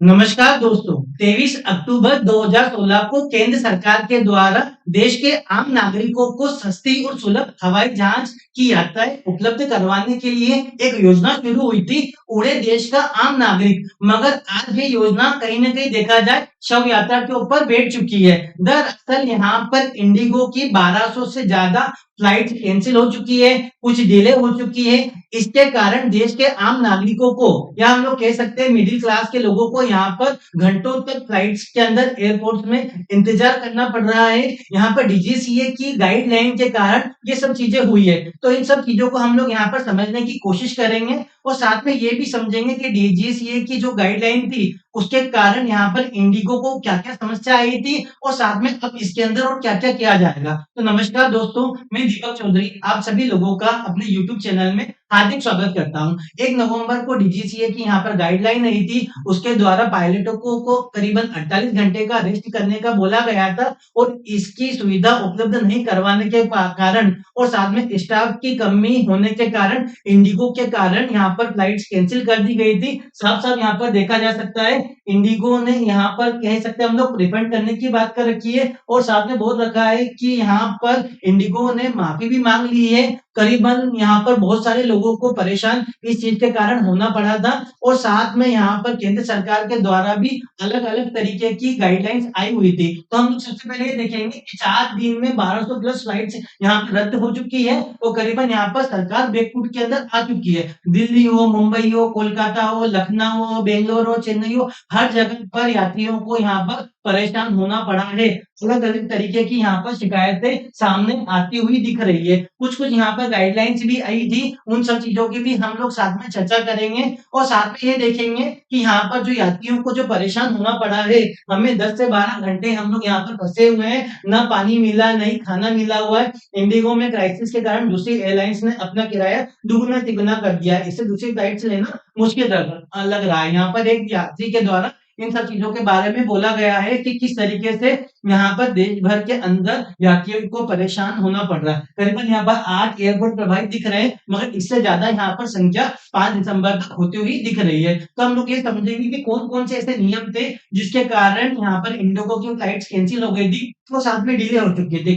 नमस्कार दोस्तों, 23 अक्टूबर 2016 को केंद्र सरकार के द्वारा देश के आम नागरिकों को सस्ती और सुलभ हवाई जहाज की यात्राएं उपलब्ध करवाने के लिए एक योजना शुरू हुई थी, उड़े देश का आम नागरिक। मगर आज ये योजना कहीं न कहीं देखा जाए शव यात्रा के ऊपर बैठ चुकी है। दरअसल यहाँ पर इंडिगो की 1200 से ज़्यादा फ्लाइट कैंसल हो चुकी है, कुछ डिले हो चुकी है। इसके कारण देश के आम नागरिकों को या हम लोग कह सकते हैं मिडिल क्लास के लोगों को यहाँ पर घंटों तक फ्लाइट्स के अंदर एयरपोर्ट में इंतजार करना पड़ रहा है। यहाँ पर डीजीसीए की गाइडलाइन के कारण ये सब चीजें हुई है। तो इन सब चीजों को हम लोग यहाँ पर समझने की कोशिश करेंगे और साथ में ये भी समझेंगे कि डीजीसीए की जो गाइडलाइन थी उसके कारण यहाँ पर इंडिगो को क्या-क्या समस्या आई थी और साथ में अब इसके अंदर और क्या-क्या किया जाएगा। तो नमस्कार दोस्तों, मैं दीपक चौधरी आप सभी लोगों का अपने यूट्यूब चैनल में हार्दिक स्वागत करता हूँ। 1 नवंबर को डीजीसीए की यहाँ पर गाइडलाइन आई थी, उसके द्वारा पायलटों को करीबन 48 घंटे का रेस्ट करने का बोला गया था और इसकी सुविधा उपलब्ध नहीं करवाने के कारण और साथ में स्टाफ की कमी होने के कारण इंडिगो के कारण यहाँ पर फ्लाइट्स कैंसल कर दी गई थी। साफ-साफ यहाँ पर देखा जा सकता है इंडिगो ने यहाँ पर कह सकते हैं हम लोग रिफंड करने की बात कर रखी है और साथ में बोल रखा है कि यहाँ पर इंडिगो ने माफी भी मांग ली है। करीबन यहाँ पर बहुत सारे लोगों को परेशान इस चीज के कारण होना पड़ा था और साथ में यहाँ पर केंद्र सरकार के द्वारा भी अलग-अलग तरीके की गाइडलाइंस आई हुई थी। तो हम लोग सबसे पहले ये देखेंगे कि 4 दिन में 1200 प्लस फ्लाइट्स यहाँ पे रद्द हो चुकी है और करीबन यहाँ पर सरकार बैकफुट के अंदर आ चुकी है। दिल्ली हो, मुंबई हो, कोलकाता हो, लखनऊ हो, बेंगलोर हो, चेन्नई हो, हर जगह पर यात्रियों को यहाँ पर परेशान होना पड़ा है। अलग-अलग तरीके की यहाँ पर शिकायतें सामने आती हुई दिख रही है। कुछ-कुछ यहाँ पर गाइडलाइंस भी आई थी, उन सब चीज़ों की भी हम लोग साथ में चर्चा करेंगे और साथ में ये देखेंगे कि यहाँ पर जो यात्रियों को जो परेशान होना पड़ा है, हमें 10 से 12 घंटे हम लोग यहाँ पर फँसे हुए हैं, ना पानी मिला, ना ही खाना मिला हुआ है। इंडिगो में क्राइसिस के कारण दूसरी एयरलाइंस ने अपना किराया दुगना-तिगुना कर दिया है। इससे दूसरी फ्लाइट से लेना मुश्किल लग रहा है। यहाँ पर एक यात्री के द्वारा इन सब चीज़ों के बारे में बोला गया है कि किस तरीके से यहाँ पर देश भर के अंदर यात्रियों को परेशान होना पड़ रहा है। करीबन यहाँ पर 8 एयरपोर्ट प्रभावित दिख रहे हैं, मगर इससे ज़्यादा यहाँ पर संख्या 5 दिसंबर तक होती हुई दिख रही है। तो हम लोग ये समझेंगे कि कौन-कौन से ऐसे नियम थे, जिसके कारण यहाँ पर इंडिगो की फ्लाइट्स कैंसल हो गई थी, वो साथ में डिले हो चुकी थी।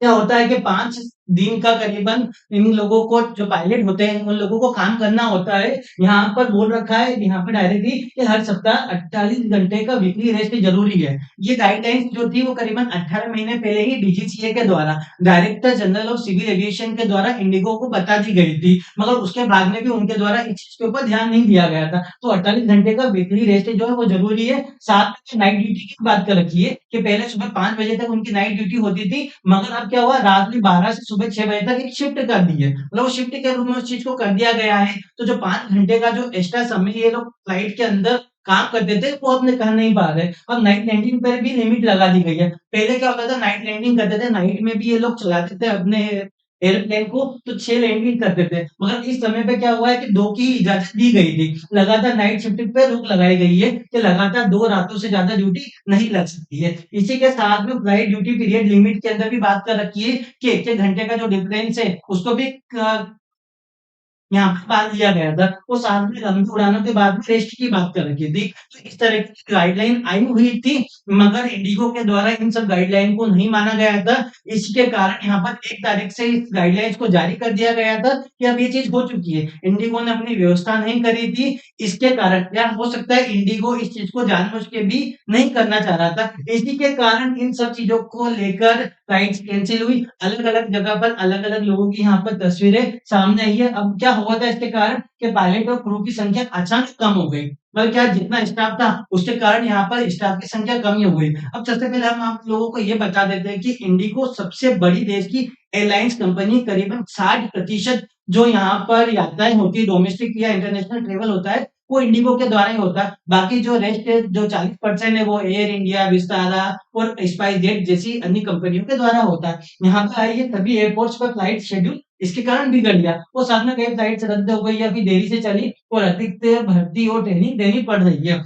क्या होता है कि 5 दिन का करीबन इन लोगों को जो पायलट होते हैं, उन लोगों को काम करना होता है। यहाँ पर बोल रखा है यहाँ पे डायरेक्टली कि हर सप्ताह 48 घंटे का वीकली रेस्ट ज़रूरी है। ये गाइडलाइंस जो थी वो करीबन 18 महीने पहले ही डीजीसीए के द्वारा director general of civil aviation के द्वारा इंडिगो को बता दी गई थी। मगर उसके बाद में भी उनके द्वारा इस चीज़ के ऊपर ध्यान नहीं दिया गया था। तो 48 घंटे का वीकली रेस्ट जो है वो ज़रूरी है। साथ में नाइट ड्यूटी की बात कर रखी है कि पहले सुबह 5 बजे तक उनकी नाइट ड्यूटी होती थी, मगर अब क्या हुआ रात में 12 से सुबह 6 बजे तक एक शिफ्ट कर दी है। मतलब वो शिफ्ट के रूप में उस चीज़ को कर दिया गया है। तो जो 5 घंटे का जो एक्स्ट्रा समय ये लोग फ्लाइट के अंदर काम करते थे, वो अब कर नहीं पा रहे। अब नाइट लैंडिंग पर भी लिमिट लगा दी गई है। पहले क्या होता था नाइट लैंडिंग करते थे, नाइट में भी ये लोग चलाते थे अपने एयरप्लेन को तो 6 लैंडिंग करते थे। मगर इस समय पे क्या हुआ है कि 2 की इजाज़त दी गई थी। लगातार नाइट शिफ्ट पे रोक लगाई गई है कि लगातार 2 रातों से ज़्यादा ड्यूटी नहीं लग सकती है। इसी के साथ में फ्लाइट ड्यूटी पीरियड लिमिट के अंदर भी बात कर रखी है कि 1-1 घंटे का जो डिफरेंस है उसको भी क यहाँ पे बाँध दिया गया था। वो साथ में लंबी उड़ानों के बाद में रेस्ट की बात कर रखी थी। तो इस तरह की गाइडलाइन आई हुई थी, मगर इंडिगो के द्वारा इन सब गाइडलाइन को नहीं माना गया था। इसके कारण यहाँ पर 1 तारीख से इस गाइडलाइंस को जारी कर दिया गया था कि अब ये चीज़ हो चुकी है। इंडिगो ने अपनी व्यवस्था नहीं करी थी, इसके कारण या हो सकता है इंडिगो इस चीज़ को जानबूझ के भी नहीं करना चाह रहा था। इसी के कारण इन सब चीज़ों को लेकर फ्लाइट्स कैंसल हुई। अलग-अलग जगह पर अलग-अलग लोगों की यहाँ पर तस्वीरें सामने आई है। अब क्या हुआ था इसके कारण कि पायलट और क्रू की संख्या अचानक कम हो गई। मतलब क्या जितना स्टाफ था उसके कारण यहाँ पर स्टाफ की संख्या कम ही हो गई। अब सबसे पहले हम आप लोगों को ये बता देते हैं कि इंडिगो सबसे बड़ी देश की एयरलाइंस कंपनी करीबन 60% जो यहाँ पर यात्राएँ होती है डोमेस्टिक या इंटरनेशनल ट्रैवल होता है, वो इंडिगो के द्वारा ही होता है। बाकी जो रेस्ट है जो 40% है वो एयर इंडिया, विस्तारा और स्पाइसजेट जैसी अन्य कंपनियों के द्वारा होता है। यहाँ पे आइए सभी एयरपोर्ट्स पर फ्लाइट शेड्यूल इसके कारण बिगड़ गया। वो साथ में कई फ्लाइट्स रद्द हो गई या फिर देरी से चली और अधिकतर भर्ती और ट्रेनिंग देनी पड़ रही है।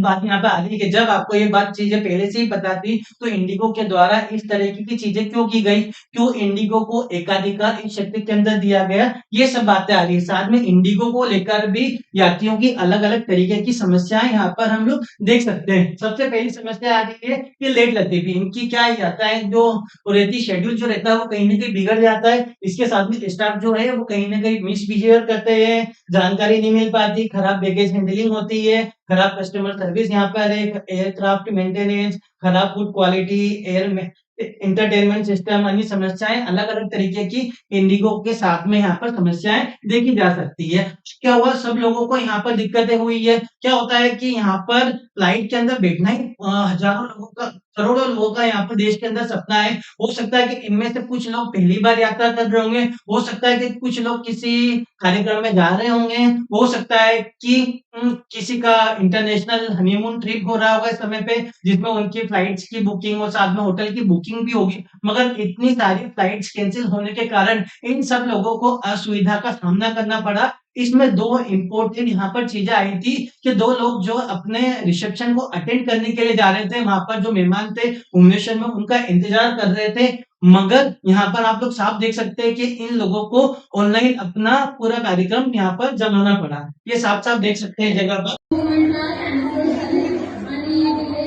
बात यहाँ पे आ रही है कि जब आपको ये बात चीजें पहले से ही पता थी तो इंडिगो के द्वारा इस तरीके की चीजें क्यों की गई, क्यों इंडिगो को एकाधिकार इस क्षेत्र के अंदर दिया गया, ये सब बातें आ रही है। साथ में इंडिगो को लेकर भी यात्रियों की अलग अलग तरीके की समस्याएं यहाँ पर हम लोग देख सकते हैं। सबसे पहली समस्या आ रही है कि लेट लतीफी, इनकी क्या रहता है, जो रहती शेड्यूल जो रहता है वो कहीं ना कहीं बिगड़ जाता है। इसके साथ में स्टाफ जो है वो कहीं ना कहीं मिसबिहेवियर करते हैं, जानकारी नहीं मिल पाती, खराब बैगेज हैंडलिंग होती है, खराब कस्टमर सर्विस यहाँ पर है, एयरक्राफ्ट मेंटेनेंस, खराब फूड क्वालिटी, एयर में एंटरटेनमेंट सिस्टम, अन्य समस्याएं अलग अलग तरीके की इंडिगो के साथ में यहाँ पर समस्याएं देखी जा सकती है। क्या हुआ, सब लोगों को यहाँ पर दिक्कतें हुई है। क्या होता है कि यहाँ पर फ्लाइट के अंदर बैठना ही हजारों लोगों का, करोड़ों लोगों का यहाँ पर देश के अंदर सपना है। हो सकता है कि इनमें से कुछ लोग पहली बार यात्रा कर रहे होंगे, हो सकता है कि कुछ लोग किसी कार्यक्रम में जा रहे होंगे, हो सकता है कि किसी का इंटरनेशनल हनीमून ट्रिप हो रहा होगा इस समय पे, जिसमें उनकी फ्लाइट्स की बुकिंग और साथ में होटल की बुकिंग भी होगी। मगर इतनी सारी फ्लाइट्स कैंसिल होने के कारण इन सब लोगों को असुविधा का सामना करना पड़ा। इसमें दो इम्पोर्टेंट यहाँ पर चीजें आई थी कि दो लोग जो अपने रिसेप्शन को अटेंड करने के लिए जा रहे थे, वहां पर जो मेहमान थे भुवनेश्वर में, उनका इंतजार कर रहे थे। मगर यहाँ पर आप लोग साफ देख सकते हैं कि इन लोगों को ऑनलाइन अपना पूरा कार्यक्रम यहाँ पर जमाना पड़ा। ये साफ साफ देख सकते हैं जगह पर। मोमेंटला कॅन्सल झाले आणि डिले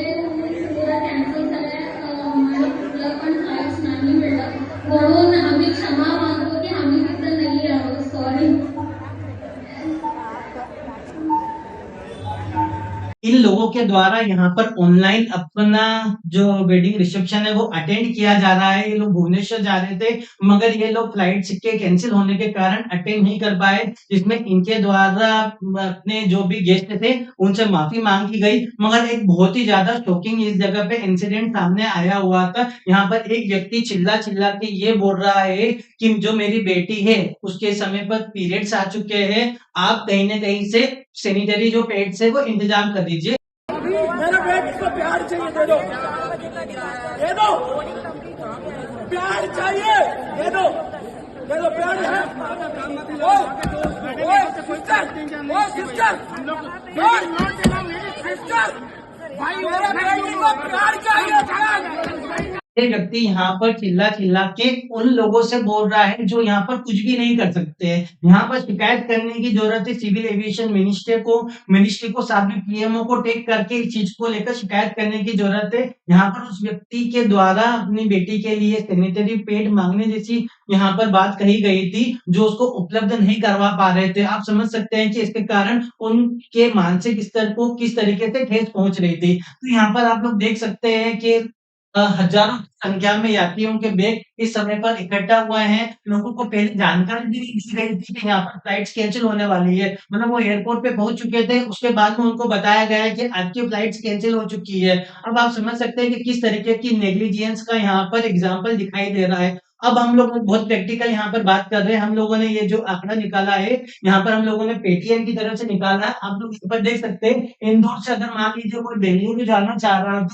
पुरा कॅन्सल झाल्या मला कुठलं पण फ्लाइट्स नाही मिळत म्हणून आम्ही क्षमा मागतो की आम्ही तिथं नाही आहोत सॉरी। इन लोगों के द्वारा यहाँ पर ऑनलाइन अपना जो वेडिंग रिसेप्शन है वो अटेंड किया जा रहा है। ये लोग भुवनेश्वर जा रहे थे, मगर ये लोग फ्लाइट के कैंसिल होने के कारण अटेंड नहीं कर पाए, जिसमें इनके द्वारा अपने जो भी गेस्ट थे उनसे माफी मांग की गई। मगर एक बहुत ही ज्यादा शॉकिंग इस जगह पे इंसिडेंट सामने आया हुआ था। यहाँ पर एक व्यक्ति चिल्ला चिल्ला के ये बोल रहा है कि जो मेरी बेटी है उसके समय पर पीरियड्स आ चुके हैं, आप कहीं ना कहीं से सैनिटरी जो पैड्स है वो इंतजाम कर दीजिए। मेरे बेटे को प्यार चाहिए, दे दो, दे दो, प्यार चाहिए, दे दो, दे दो, प्यार है। ओ सिस्टर, सिस्टर, भाई मेरे बेटे को प्यार चाहिए। ये व्यक्ति यहाँ पर चिल्ला चिल्ला के उन लोगों से बोल रहा है जो यहाँ पर कुछ भी नहीं कर सकते हैं। यहाँ पर शिकायत करने की जरूरत है सिविल एविएशन मिनिस्ट्री को साथ में पीएमओ को टेक करके इस चीज को लेकर शिकायत करने की जरूरत है। यहाँ पर उस व्यक्ति के द्वारा अपनी बेटी के लिए सैनिटरी पैड मांगने जैसी यहाँ पर बात कही गई थी, जो उसको उपलब्ध नहीं करवा पा रहे थे। आप समझ सकते हैं कि इसके कारण उनके मानसिक स्तर को किस तरीके से ठेस पहुंच रही थी। तो यहाँ पर आप लोग देख सकते हैं कि हजारों की संख्या में यात्रियों के बैग इस समय पर इकट्ठा हुए हैं। लोगों को पहले जानकारी भी नहीं दी गई थी कि यहाँ पर फ्लाइट्स कैंसिल होने वाली है। मतलब वो एयरपोर्ट पे पहुंच चुके थे, उसके बाद में उनको बताया गया है कि आपकी फ्लाइट्स कैंसिल हो चुकी है। अब आप समझ सकते हैं कि किस तरीके की नेग्लिजेंस का यहाँ पर एग्जाम्पल दिखाई दे रहा है। अब हम लोग बहुत प्रैक्टिकल यहाँ पर बात कर रहे हैं। हम लोगों ने ये जो आंकड़ा निकाला है, यहाँ पर हम लोगों ने पेटीएम की तरफ से निकाला है। आप लोग यहाँ पर देख सकते हैं, इंदौर से अगर मान लीजिए कोई बेंगलुरु जाना चाह रहा है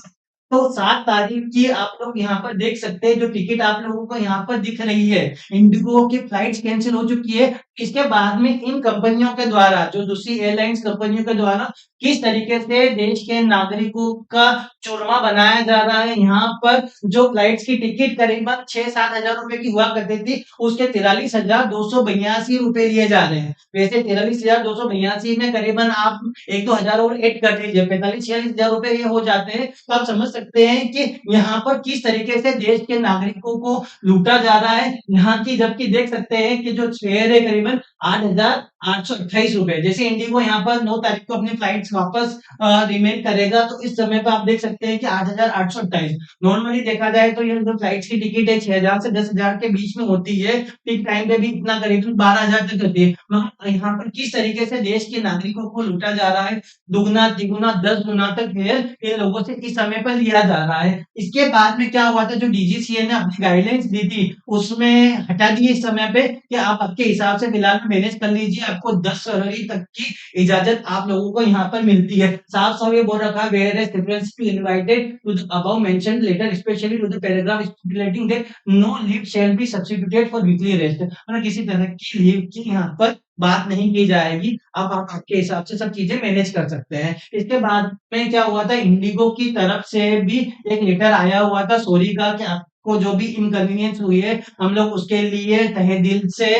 तो 7 तारीख की आप लोग यहाँ पर देख सकते हैं, जो टिकट आप लोगों को यहाँ पर दिख रही है, इंडिगो की फ्लाइट्स कैंसिल हो चुकी है। इसके बाद में इन कंपनियों के द्वारा, जो दूसरी एयरलाइंस कंपनियों के द्वारा किस तरीके से देश के नागरिकों का चूरमा बनाया जा रहा है। यहाँ पर जो फ्लाइट्स की टिकट करीबन 6-7 हजार रुपए की हुआ करती थी, उसके 43,282 रुपए लिए जा रहे हैं। वैसे 43,282 में करीबन आप 1-2 हजार और ऐड कर लीजिए, 45-46 हजार रुपए ये हो जाते हैं। तो आप समझ सकते हैं कि यहाँ पर किस तरीके से देश के नागरिकों को लूटा जा रहा है। यहाँ की जबकि देख सकते हैं कि जो फेयर है करीबन 8,828 रुपए। जैसे इंडिगो यहाँ पर 9 तारीख को अपनी फ्लाइट्स वापस रिमेन करेगा, तो इस समय पर आप देख सकते हैं कि 8,828। नॉर्मली देखा जाए तो ये जो फ्लाइट्स की टिकट है 6,000 से 10,000 के बीच में होती है। पीक टाइम पे भी इतना करीबन 12,000 तक होती है। मगर यहाँ पर किस तरीके से देश के नागरिकों को लूटा जा रहा है, दुगुना तिगुना 10 गुना तक फेयर इन लोगों से इस समय पर लिया जा रहा है। इसके बाद में क्या हुआ था, जो डीजीसीए ने अपनी गाइडलाइंस दी थी उसमें हटा दी इस समय पे कि आप आपके हिसाब से फिलहाल मैनेज कर लीजिए, आपको 10 फरवरी तक की इजाजत आप लोगों को यहाँ पर मिलती है। साफ-साफ ये बोल रखा है where as students be invited to the above mentioned letter specially to the paragraph stipulating that no leave shall be substituted for weekly rest. मतलब किसी तरह की लीव की यहाँ पर बात नहीं की जाएगी। अब आप आपके हिसाब से सब चीजें मैनेज कर सकते हैं। इसके बाद में क्या हुआ था, इंडिगो की तरफ से भी एक लेटर आया हुआ था सॉरी का कि आपको जो भी इनकन्वीनियंस हुई है हम लोग उसके लिए तहे दिल से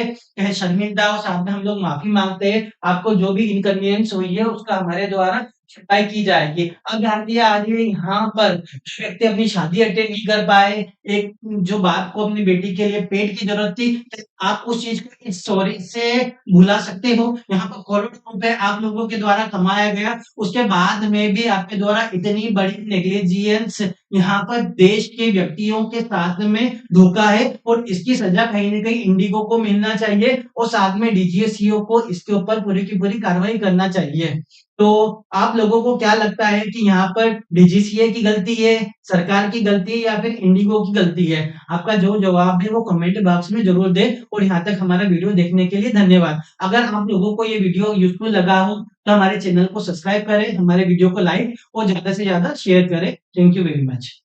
शर्मिंदा और साथ में हम लोग माफी मांगते हैं। आपको जो भी इनकन्वीनियंस हुई है उसका हमारे द्वारा भरपाई की जाएगी। अब जानती है आज ये यहाँ पर जो व्यक्ति अपनी शादी अटेंड नहीं कर पाए, एक जो बाप को अपनी बेटी के लिए पेट की जरूरत थी, तो आप उस चीज को इस सॉरी से भुला सकते हो। यहाँ पर करोड़ों रुपए आप लोगों के द्वारा कमाया गया, उसके बाद में भी आपके द्वारा इतनी बड़ी नेग्लिजियंस यहाँ पर देश के व्यक्तियों के साथ में धोखा है और इसकी सजा कहीं न कहीं इंडिगो को मिलना चाहिए और साथ में डीजीएससीओ को इसके ऊपर पूरी की पूरी कार्रवाई करना चाहिए। तो आप लोगों को क्या लगता है कि यहाँ पर डीजीसीए की गलती है, सरकार की गलती है या फिर इंडिगो की गलती है? आपका जो जवाब है वो कमेंट बॉक्स में ज़रूर दें और यहाँ तक हमारा वीडियो देखने के लिए धन्यवाद। अगर आप लोगों को ये वीडियो यूज़फुल लगा हो तो हमारे चैनल को सब्सक्राइब करें, हमारे वीडियो को लाइक और ज़्यादा से ज़्यादा शेयर करें। Thank you very much.